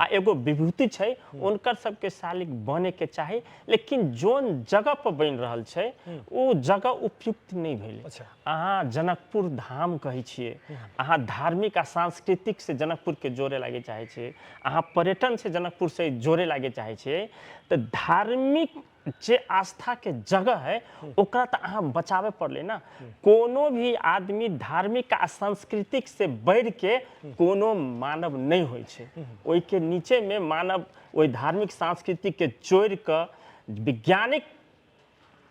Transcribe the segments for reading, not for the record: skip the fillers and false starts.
एगो विभूति छै उनकर सबके शालिक बने के चाही, लेकिन जोन जगह पर बन रहल छै वो जगह उपयुक्त नहीं भेल। अहाँ जनकपुर धाम कहे छिए, अहाँ धार्मिक आ सांस्कृतिक से जनकपुर के जोड़े लागे चाहे छिए, अहाँ पर्यटन से जनकपुर से जोड़े लागे चाहे छिए, तो धार्मिक जे आस्था के जगह है ओकरा तो अहाँ बचावे पड़ले ना। कोनो भी आदमी धार्मिक आ सांस्कृतिक से बढ़ के कोनो मानव नहीं होय छै। ओइ के नीचे में मानव ओइ धार्मिक सांस्कृतिक के जोड़ के वैज्ञानिक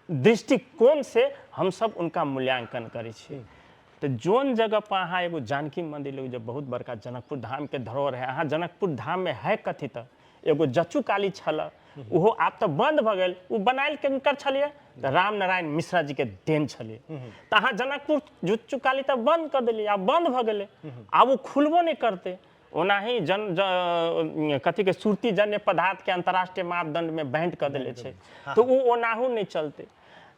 दृष्टिकोण से हम सब उनका मूल्यांकन करे छिए। तो जोन जगह पर अहाँ एगो जानकी मंदिर जो बहुत बड़का जनकपुर धाम के धरोहर है, अहाँ जनकपुर धाम में है कथी त एगो जच्चू काली छल, उहो आप तो बंद भ गेल, उ बनाइल केनकर छलिए तो राम नारायण मिश्रा जी के देन छलिए। तो अहाँ जनकपुर जच्चू काली तो बंद कर देलिए, आब बंद भ गेले, आब वो खुलबो नहीं करते। ओनाही कथी के सुरती जन्य पदार्थ के अंतर्राष्ट्रीय मापदंड में बैंड कर दिले छे, तो वो ओनाहू नहीं चलते।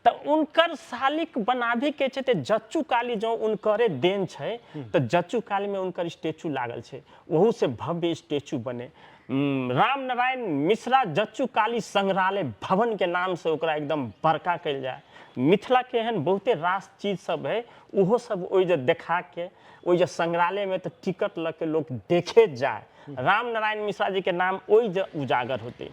तो उनकर शालिक बनाभी के छे, जच्चू काली जो उनकरे देन छे, तो जच्चू काली में उनकर स्टेचू लागल छे, वहू से भव्य स्टेचू बने। राम नारायण मिश्रा जच्चू काली संग्रहालय भवन के नाम से ओकरा एकदम बड़का कल जाए। मिथिला के एहन बहुते रास चीज सब है, उहो सब ओइ जे देखा के ओइ जे संग्रहालय में तो टिकट लग के लोग देखे जाए। राम नारायण मिश्रा जी के नाम ओइ जे उजागर होते।